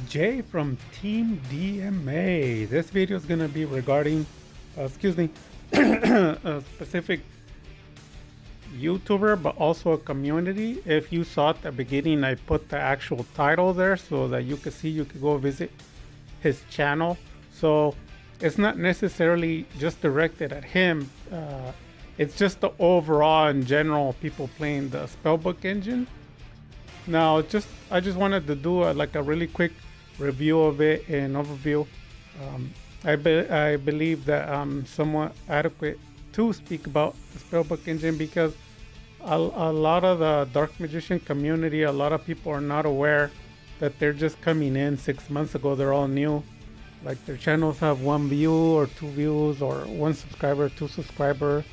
Jay from Team DMA. This video is going to be regarding, a specific YouTuber, but also a community. If you saw at the beginning, I put the actual title there so that you could see, you could go visit his channel. So it's not necessarily just directed at him. It's just the overall in general people playing the Spellbook engine. Now, I just wanted to do like a really quick review of it and overview. I believe that I'm somewhat adequate to speak about the Spellbook engine because a lot of the Dark Magician community, a lot of people are not aware that they're just coming in 6 months ago. They're all new. Like their channels have 1 view or 2 views or 1 subscriber, 2 subscriber.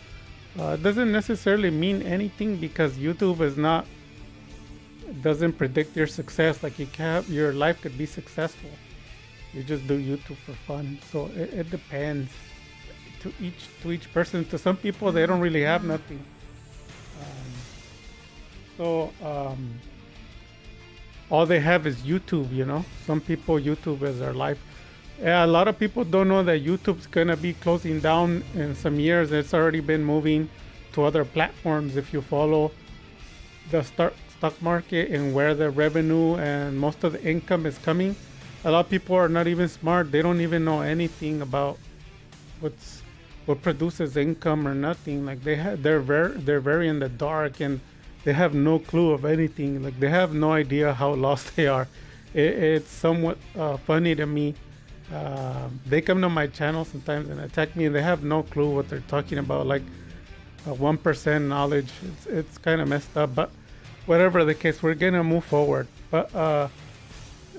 It doesn't necessarily mean anything because YouTube is not doesn't predict your success. Like your life could be successful. You just do YouTube for fun. So it depends to each person. To some people, they don't really have nothing. All they have is YouTube. Some people YouTube is their life. Yeah, a lot of people don't know that YouTube's gonna be closing down in some years. It's already been moving to other platforms. If you follow the stock market and where the revenue and most of the income is coming, a lot of people are not even smart. They don't even know anything about what produces income or nothing. Like they're very in the dark and they have no clue of anything. Like they have no idea how lost they are. It's somewhat funny to me. They come to my channel sometimes and attack me and they have no clue what they're talking about. Like 1% knowledge. It's kind of messed up, but whatever the case, we're gonna move forward. But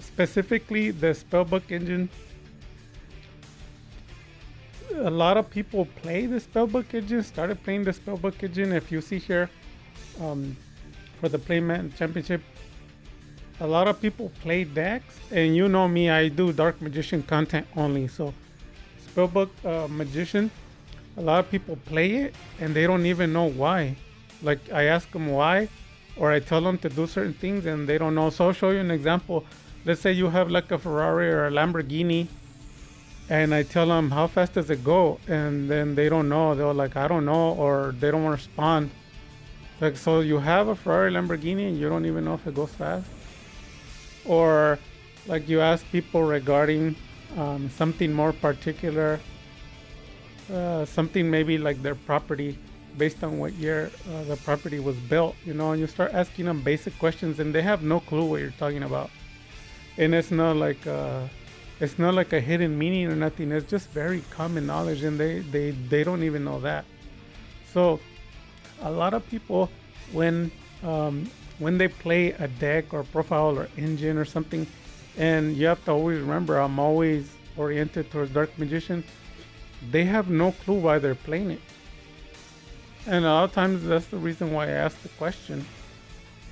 specifically the Spellbook engine, a lot of people play the Spellbook engine, started playing the Spellbook engine. If you see here, for the Playman Championship, a lot of people play decks, and you know me, I do Dark Magician content only. So Spellbook Magician, a lot of people play it and they don't even know why. Like I ask them why, or I tell them to do certain things and they don't know. So I'll show you an example. Let's say you have like a Ferrari or a Lamborghini and I tell them how fast does it go, and then they don't know. They're like, I don't know, or they don't respond. Like, so you have a Ferrari, Lamborghini and you don't even know if it goes fast. Or like you ask people regarding something more particular, something maybe like their property, based on what year the property was built, and you start asking them basic questions and they have no clue what you're talking about. And it's not like a hidden meaning or nothing. It's just very common knowledge and they don't even know that. So a lot of people, when they play a deck or profile or engine or something, and you have to always remember, I'm always oriented towards Dark Magician, they have no clue why they're playing it. And a lot of times that's the reason why I ask the question.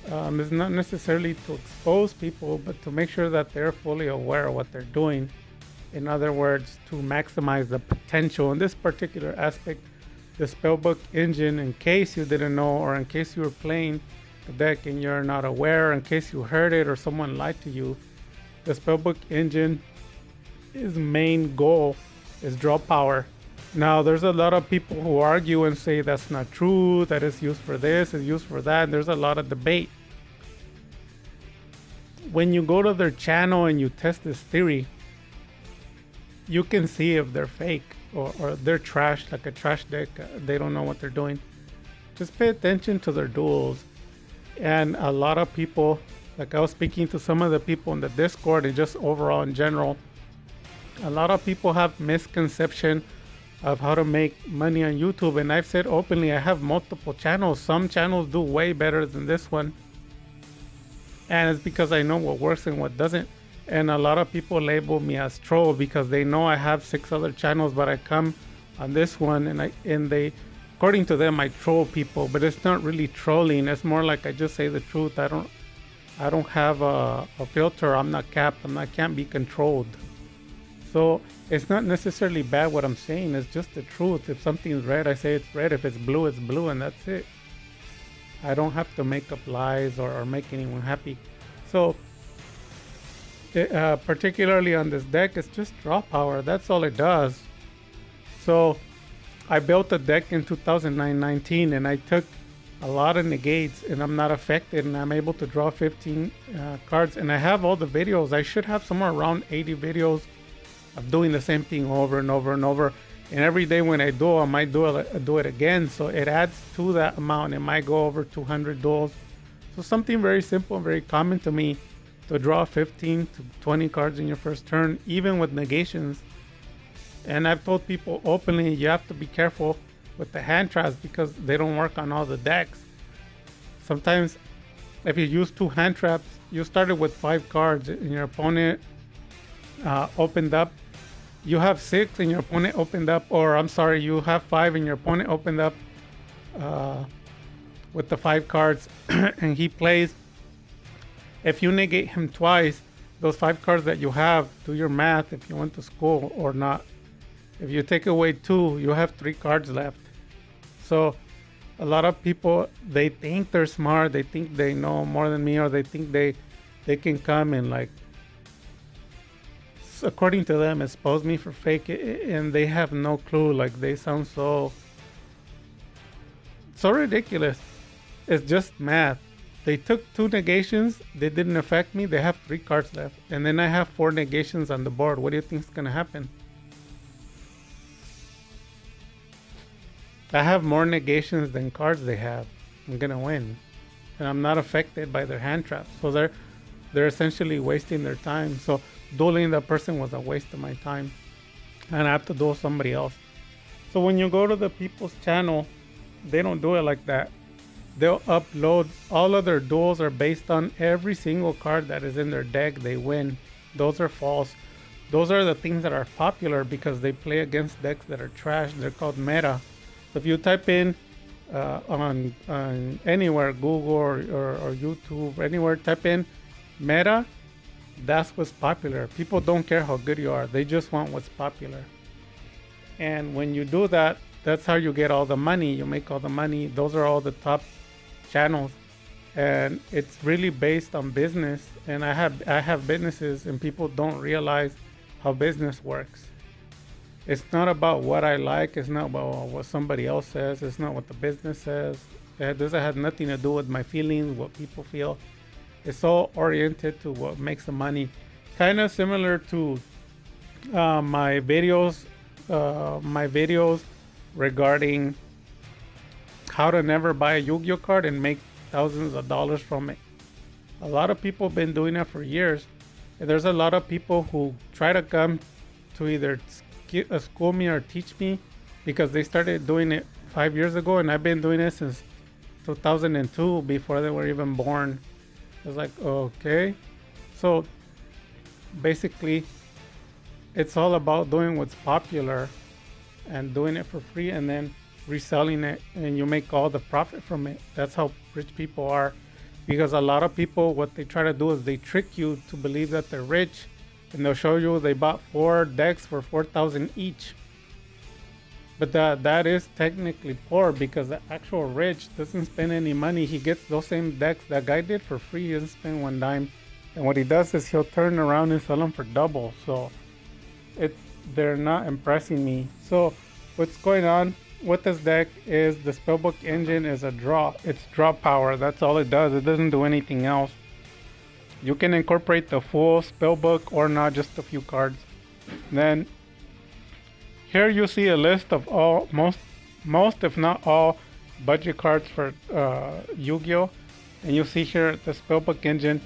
It's not necessarily to expose people, but to make sure that they're fully aware of what they're doing. In other words, to maximize the potential. In this particular aspect, the Spellbook engine, in case you didn't know, or in case you were playing the deck and you're not aware, in case you heard it or someone lied to you, the Spellbook engine, its main goal is draw power. Now, there's a lot of people who argue and say that's not true, that it's used for this, it's used for that. There's a lot of debate. When you go to their channel and you test this theory, you can see if they're fake or they're trash, like a trash deck. They don't know what they're doing. Just pay attention to their duels. And a lot of people, like I was speaking to some of the people in the Discord and just overall in general, a lot of people have misconception of how to make money on YouTube. And I've said openly, I have multiple channels. Some channels do way better than this one. And it's because I know what works and what doesn't. And a lot of people label me as troll because they know I have 6 other channels, but I come on this one and they, according to them, I troll people. But it's not really trolling. It's more like I just say the truth. I don't have a filter. I'm not capped. Can't be controlled. So it's not necessarily bad what I'm saying. It's just the truth. If something's red, I say it's red. If it's blue, and that's it. I don't have to make up lies or make anyone happy. So particularly on this deck, it's just draw power. That's all it does. So I built a deck in 2019 and I took a lot of negates and I'm not affected and I'm able to draw 15 cards, and I have all the videos. I should have somewhere around 80 videos of doing the same thing over and over and over. And every day when I do, I might do it again. So it adds to that amount. It might go over 200 duels. So something very simple, very common to me, to draw 15 to 20 cards in your first turn, even with negations. And I've told people openly, you have to be careful with the hand traps because they don't work on all the decks. Sometimes if you use 2 hand traps, you started with 5 cards and your opponent opened up. You have 6 and your opponent opened up, or I'm sorry, you have 5 and your opponent opened up with the 5 cards and he plays. If you negate him twice, those 5 cards that you have, do your math if you went to school or not. If you take away 2, you have 3 cards left. So a lot of people, they think they're smart, they think they know more than me, or they think they can come and, like, according to them, expose me for fake, and they have no clue. Like, they sound so ridiculous. It's just math. They took 2 negations, they didn't affect me, they have 3 cards left, and then I have 4 negations on the board. What do you think is gonna happen? I have more negations than cards they have. I'm gonna win, and I'm not affected by their hand traps. So they're essentially wasting their time. So dueling that person was a waste of my time, and I have to duel somebody else. So when you go to the people's channel, they don't do it like that. They'll upload all of their duels are based on every single card that is in their deck. They win. Those are false. Those are the things that are popular because they play against decks that are trash. They're called meta. So if you type in on anywhere, Google or YouTube, anywhere, type in meta, that's what's popular. People don't care how good you are. They just want what's popular. And when you do that, that's how you get all the money. You make all the money. Those are all the top channels. And it's really based on business. And I have businesses, and people don't realize how business works. It's not about what I like. It's not about what somebody else says. It's not what the business says. It doesn't have nothing to do with my feelings, what people feel. It's all oriented to what makes the money. Kind of similar to my videos regarding how to never buy a Yu-Gi-Oh card and make thousands of dollars from it. A lot of people have been doing that for years. And there's a lot of people who try to come to either school me or teach me because they started doing it 5 years ago, and I've been doing it since 2002, before they were even born. I was like, okay. So basically, it's all about doing what's popular and doing it for free and then reselling it, and you make all the profit from it. That's how rich people are. Because a lot of people, what they try to do is they trick you to believe that they're rich, and they'll show you they bought 4 decks for 4,000 each. But that is technically poor, because the actual rich doesn't spend any money. He gets those same decks that guy did for free. He doesn't spend one dime. And what he does is he'll turn around and sell them for double. So they're not impressing me. So what's going on with this deck is the Spellbook engine is a draw. It's draw power. That's all it does. It doesn't do anything else. You can incorporate the full Spellbook or not, just a few cards. Then here you see a list of most if not all budget cards for Yu-Gi-Oh! And you see here the Spellbook engine.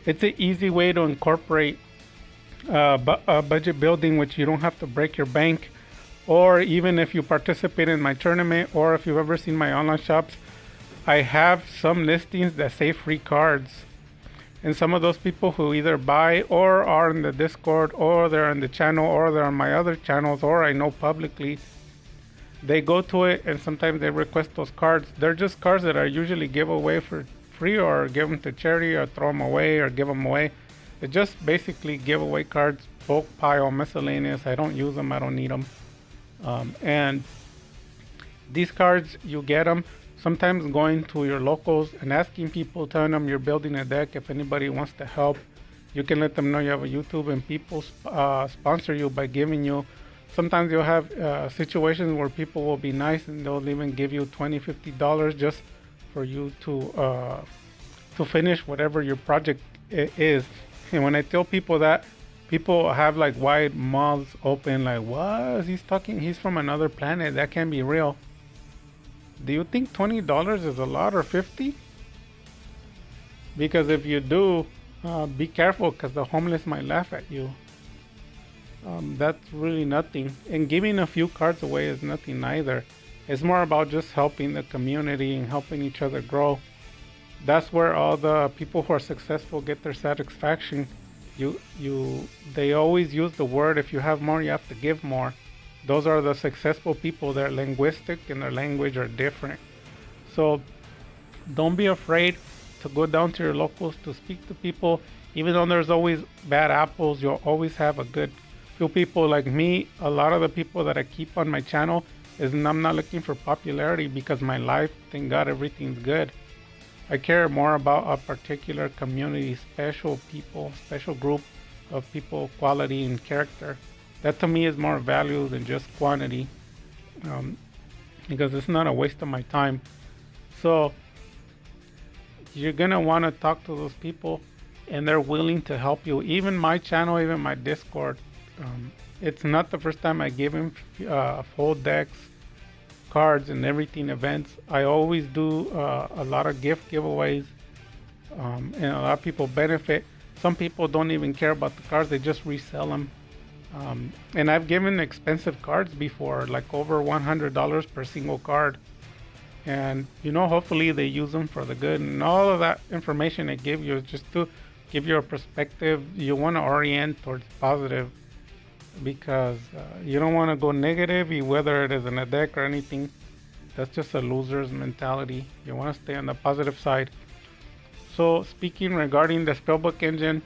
It's an easy way to incorporate budget building, which you don't have to break your bank. Or even if you participate in my tournament, or if you've ever seen my online shops, I have some listings that say free cards. And some of those people who either buy or are in the Discord, or they're in the channel, or they're on my other channels, or I know publicly, they go to it and sometimes they request those cards. They're just cards that I usually give away for free, or give them to charity, or throw them away, or give them away. It's just basically giveaway cards, bulk pile, miscellaneous. I don't use them. I don't need them. And these cards, you get them sometimes going to your locals and asking people, telling them you're building a deck, if anybody wants to help. You can let them know you have a YouTube, and people sponsor you by giving you. Sometimes you'll have situations where people will be nice and they'll even give you $20, $50 just for you to finish whatever your project is. And when I tell people that, people have like wide mouths open, like, what? He's talking, he's from another planet. That can't be real. Do you think $20 is a lot, or 50? Because if you do, be careful, because the homeless might laugh at you. That's really nothing. And giving a few cards away is nothing either. It's more about just helping the community and helping each other grow. That's where all the people who are successful get their satisfaction. They always use the word, if you have more, you have to give more. Those are the successful people. Their linguistic and their language are different. So don't be afraid to go down to your locals to speak to people. Even though there's always bad apples, you'll always have a good few people like me. A lot of the people that I keep on my channel is I'm not looking for popularity, because my life, thank God, everything's good. I care more about a particular community, special people, special group of people, quality and character. That to me is more value than just quantity, because it's not a waste of my time. So you're gonna want to talk to those people, and they're willing to help you. Even my channel, even my Discord, it's not the first time I gave him full decks, cards, and everything, events. I always do a lot of gift giveaways, and a lot of people benefit. Some people don't even care about the cards, they just resell them. And I've given expensive cards before, like over $100 per single card. And hopefully they use them for the good. And all of that information I give you is just to give you a perspective. You want to orient towards positive, because you don't want to go negative, whether it is in a deck or anything. That's just a loser's mentality. You want to stay on the positive side. So speaking regarding the Spellbook engine,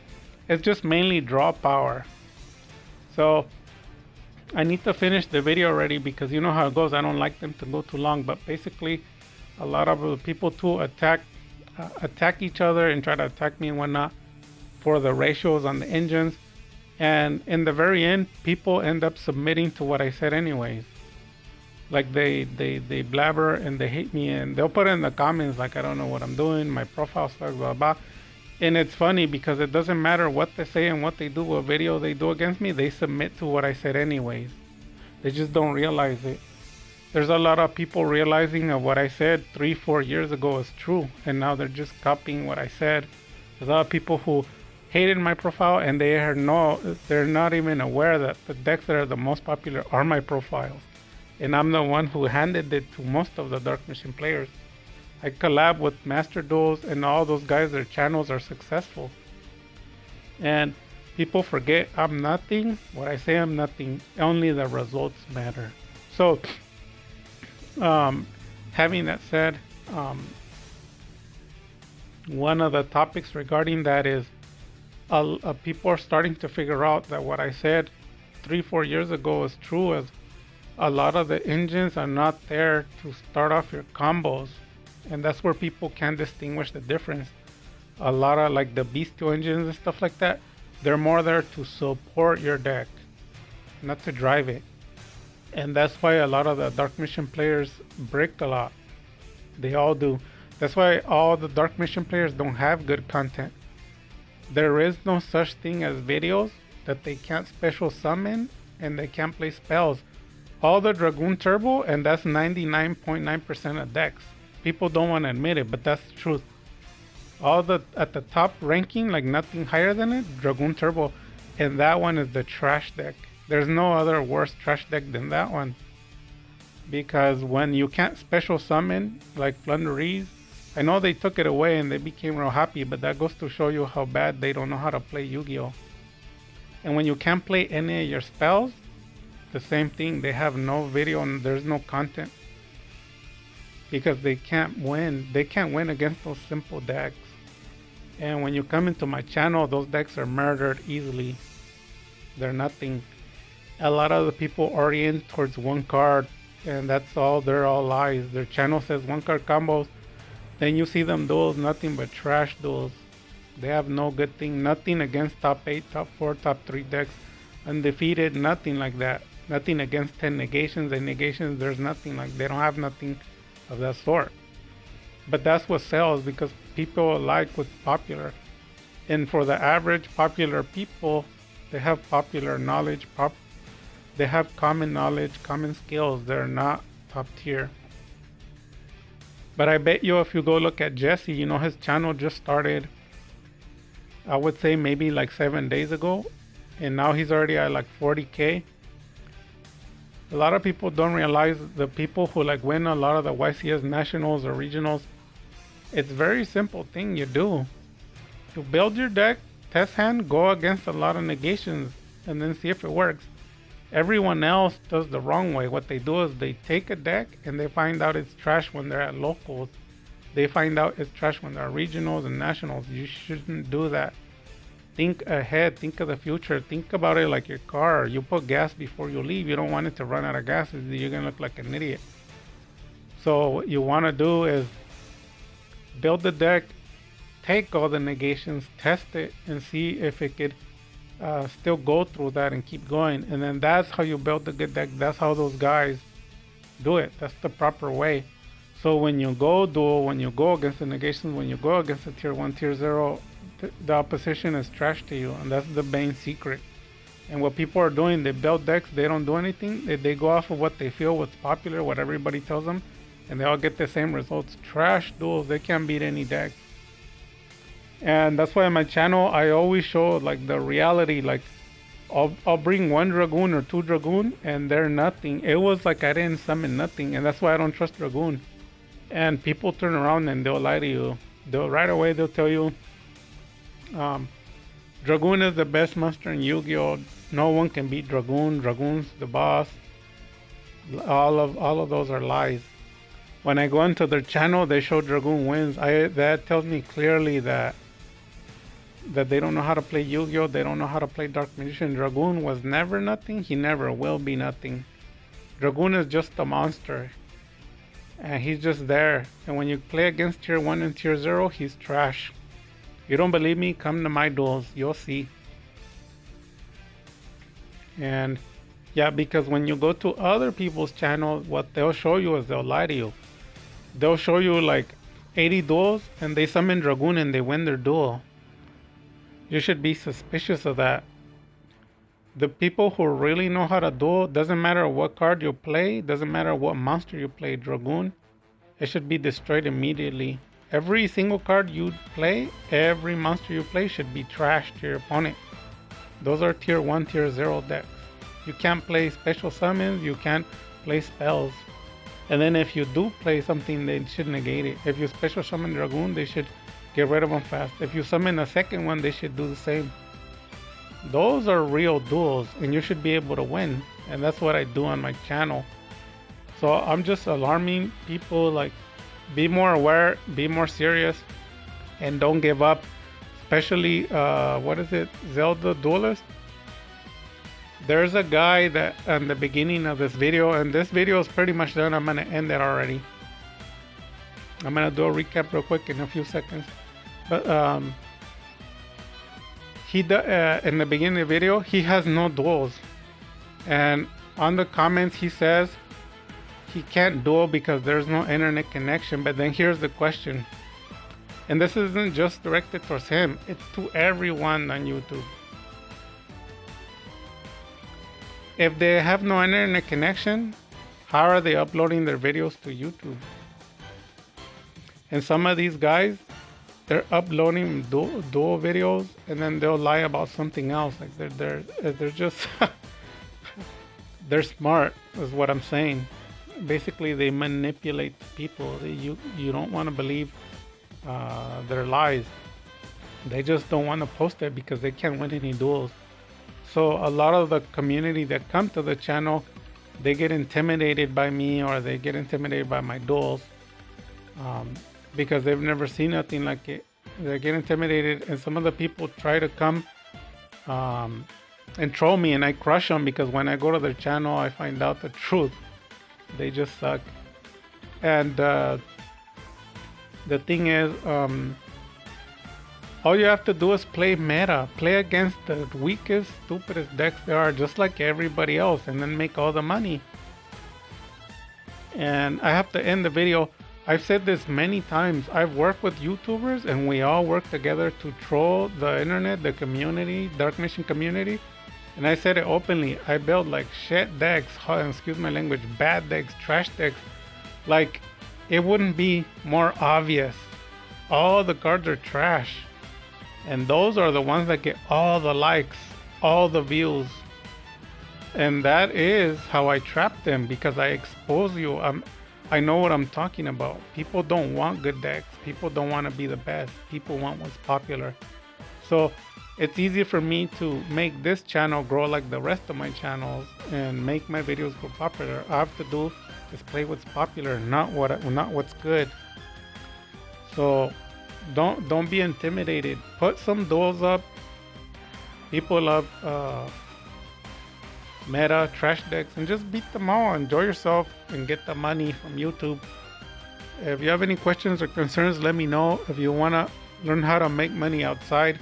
it's just mainly draw power. So I need to finish the video already, because you know how it goes. I don't like them to go too long. But basically, a lot of the people to attack each other and try to attack me and whatnot for the ratios on the engines. And in the very end, people end up submitting to what I said anyways. Like they blabber and they hate me, and they'll put in the comments like, I don't know what I'm doing, my profile sucks, blah blah. And it's funny, because it doesn't matter what they say and what they do, what video they do against me, they submit to what I said anyways. They just don't realize it. There's a lot of people realizing of what I said 3-4 years ago is true, and now they're just copying what I said. There's a lot of people who hated my profile, and they're not even aware that the decks that are the most popular are my profiles. And I'm the one who handed it to most of the Dark Machine players. I collab with Master Duels, and all those guys, their channels are successful. And people forget I'm nothing. What I say, I'm nothing. Only the results matter. So, having that said, one of the topics regarding that is people are starting to figure out that what I said 3-4 years ago is true, as a lot of the engines are not there to start off your combos. And that's where people can distinguish the difference. A lot of like the bestial engines and stuff like that, they're more there to support your deck, not to drive it. And that's why a lot of the Dark Mission players brick a lot. They all do. That's why all the Dark Mission players don't have good content. There is no such thing as videos that they can't special summon and they can't play spells. All the Dragoon Turbo, and that's 99.9% of decks. People don't want to admit it, but that's the truth. All the at the top ranking, like nothing higher than it, Dragoon Turbo, and that one is the trash deck. There's no other worse trash deck than that one. Because when you can't special summon like Flunderies, I know they took it away and they became real happy, but that goes to show you how bad they don't know how to play Yu-Gi-Oh! And when you can't play any of your spells, the same thing. They have no video and there's no content. Because they can't win. They can't win against those simple decks. And when you come into my channel, those decks are murdered easily. They're nothing. A lot of the people orient towards one card, and that's all. They're all lies. Their channel says one card combos. Then you see them duels, nothing but trash duels. They have no good thing. Nothing against top 8, top 4, top 3 decks. Undefeated, nothing like that. Nothing against 10 negations and negations. There's nothing like, they don't have nothing of that sort. But that's what sells because people like what's popular. And for the average popular people, they have popular knowledge, they have common knowledge, common skills. They're not top tier. But I bet you if you go look at Jesse, you know, his channel just started, I would say maybe like 7 days ago. And now he's already at like 40K. A lot of people don't realize the people who like win a lot of the YCS nationals or regionals. It's very simple thing you do. You build your deck, test hand, go against a lot of negations, and then see if it works. Everyone else does the wrong way. What they do is they take a deck and they find out it's trash when they're at locals. They find out it's trash when they're regionals and nationals. You shouldn't do that. Think ahead, think of the future. Think about it like your car. You put gas before you leave. You don't want it to run out of gas. You're gonna look like an idiot. So what you wanna do is build the deck, take all the negations, test it, and see if it could still go through that and keep going. And then that's how you build the good deck. That's how those guys do it. That's the proper way. So when you go duel, when you go against the negations, when you go against the tier 1, tier 0, the opposition is trash to you. And that's the main secret. And what people are doing, they build decks, they don't do anything. They go off of what they feel, what's popular, what everybody tells them. And they all get the same results. Trash duels, they can't beat any deck. And that's why on my channel, I always show like the reality. Like I'll bring 1 Dragoon or 2 Dragoon and they're nothing. It was like I didn't summon nothing. And that's why I don't trust Dragoon. And people turn around and they'll lie to you. Right away, they'll tell you, Dragoon is the best monster in Yu-Gi-Oh! No one can beat Dragoon. Dragoon's the boss. All of those are lies. When I go into their channel, they show Dragoon wins. That tells me clearly that they don't know how to play Yu-Gi-Oh! They don't know how to play Dark Magician. Dragoon was never nothing. He never will be nothing. Dragoon is just a monster. And he's just there. And when you play against tier 1 and tier 0, he's trash. You don't believe me? Come to my duels. You'll see. And yeah, because when you go to other people's channels, what they'll show you is they'll lie to you. They'll show you like 80 duels and they summon Dragoon and they win their duel. You should be suspicious of that. The people who really know how to duel, doesn't matter what card you play, doesn't matter what monster you play, Dragoon, it should be destroyed immediately. Every single card you play, every monster you play should be trashed to your opponent. Those are tier 1, tier 0 decks. You can't play special summons, you can't play spells. And then if you do play something, they should negate it. If you special summon Dragoon, they should get rid of them fast. If you summon a second one, they should do the same. Those are real duels, and you should be able to win. And that's what I do on my channel. So I'm just alarming people, like, be more aware, be more serious, and don't give up. Especially, what is it, Zelda Duelist? There's a guy that in the beginning of this video, and this video is pretty much done. I'm gonna end it already. I'm gonna do a recap real quick in a few seconds. But in the beginning of the video, he has no duels, and on the comments he says he can't duel because there's no internet connection. But then here's the question, and this isn't just directed towards him, it's to everyone on YouTube. If they have no internet connection, how are they uploading their videos to YouTube? And some of these guys, they're uploading dual videos and then they'll lie about something else. Like they're just they're smart is what I'm saying. Basically, they manipulate people. You don't want to believe their lies. They just don't want to post it because they can't win any duels. So a lot of the community that come to the channel, they get intimidated by me or they get intimidated by my duels. Because they've never seen nothing like it. They get intimidated, and some of the people try to come and troll me, and I crush them because when I go to their channel, I find out the truth. They just suck. And the thing is, All you have to do is play meta, play against the weakest, stupidest decks there are, just like everybody else, and then make all the money. And I have to end the video. I've said this many times. I've worked with YouTubers and we all work together to troll the internet, the community, Dark Mission community. And I said it openly. I build like shit decks, excuse my language, bad decks, trash decks. Like, it wouldn't be more obvious. All the cards are trash. And those are the ones that get all the likes, all the views. And that is how I trap them, because I expose you. I know what I'm talking about. People don't want good decks. People don't want to be the best. People want what's popular. So it's easy for me to make this channel grow like the rest of my channels and make my videos go popular. All I have to do is play what's popular, not what's good. So don't be intimidated. Put some duels up. People love meta trash decks, and just beat them all. Enjoy yourself and get the money from YouTube. If you have any questions or concerns, let me know. If you want to learn how to make money outside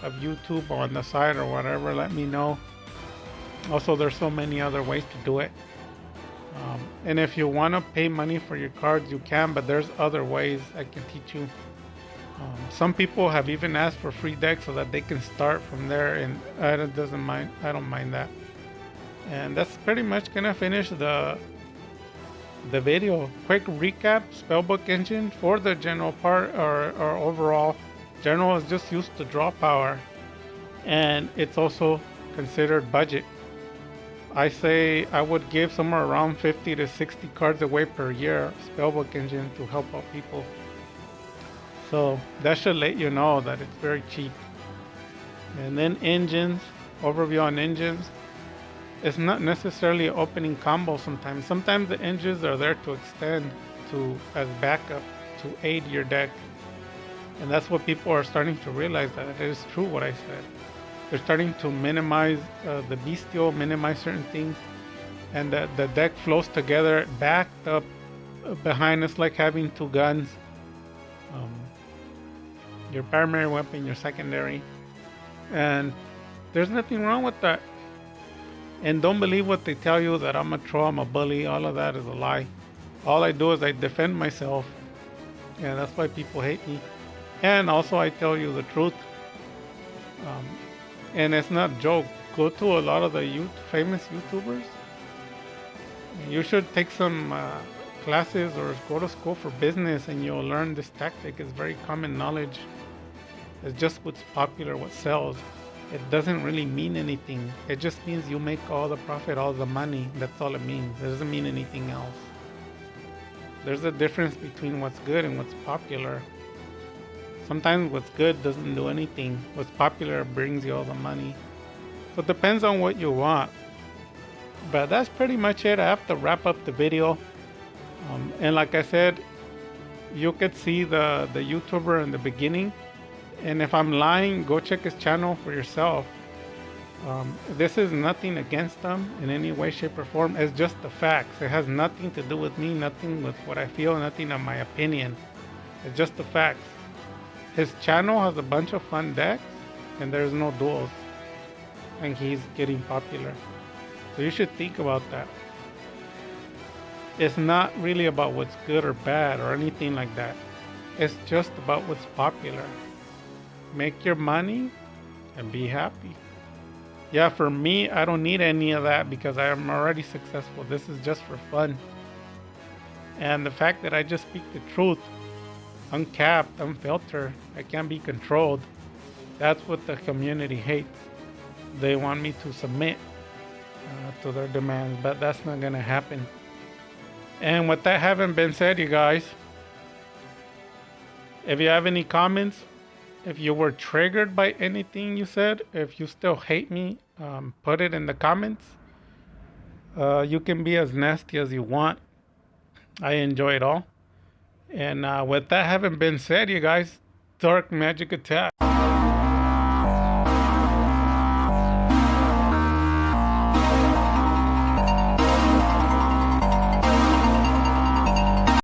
of YouTube or on the side or whatever, let me know. Also, there's so many other ways to do it. And if you want to pay money for your cards, you can, but there's other ways I can teach you. Some people have even asked for free decks so that they can start from there, and I don't mind that. And that's pretty much gonna finish the video. Quick recap: Spellbook engine for the general part, or overall. General is just used to draw power, and it's also considered budget. I say I would give somewhere around 50 to 60 cards away per year, Spellbook engine, to help out people. So that should let you know that it's very cheap. And then engines, overview on engines. It's not necessarily an opening combo sometimes. Sometimes the engines are there to extend, as backup, to aid your deck. And that's what people are starting to realize, that it is true what I said. They're starting to minimize the bestial, minimize certain things, and the deck flows together, backed up behind us, like having two guns. Your primary weapon, your secondary. And there's nothing wrong with that. And don't believe what they tell you, that I'm a troll, I'm a bully. All of that is a lie. All I do is I defend myself. And that's why people hate me. And also I tell you the truth. And it's not a joke. Go to a lot of the famous YouTubers. You should take some classes or go to school for business, and you'll learn this tactic. It's very common knowledge. It's just what's popular, what sells. It doesn't really mean anything. It just means you make all the profit, all the money. That's all it means. It doesn't mean anything else. There's a difference between what's good and what's popular. Sometimes what's good doesn't do anything. What's popular brings you all the money. So it depends on what you want. But that's pretty much it. I have to wrap up the video. And like I said, you could see the YouTuber in the beginning. And if I'm lying, go check his channel for yourself. This is nothing against them in any way, shape, or form. It's just the facts. It has nothing to do with me, nothing with what I feel, nothing on my opinion. It's just the facts. His channel has a bunch of fun decks, and there's no duels. And he's getting popular. So you should think about that. It's not really about what's good or bad or anything like that. It's just about what's popular. Make your money and be happy. Yeah, for me, I don't need any of that because I am already successful. This is just for fun. And the fact that I just speak the truth, uncapped, unfiltered, I can't be controlled. That's what the community hates. They want me to submit to their demands, but that's not gonna happen. And with that having been said, you guys, if you have any comments, if you were triggered by anything you said, if you still hate me, put it in the comments. You can be as nasty as you want. I enjoy it all. And with that having been said, you guys, Dark Magic Attack.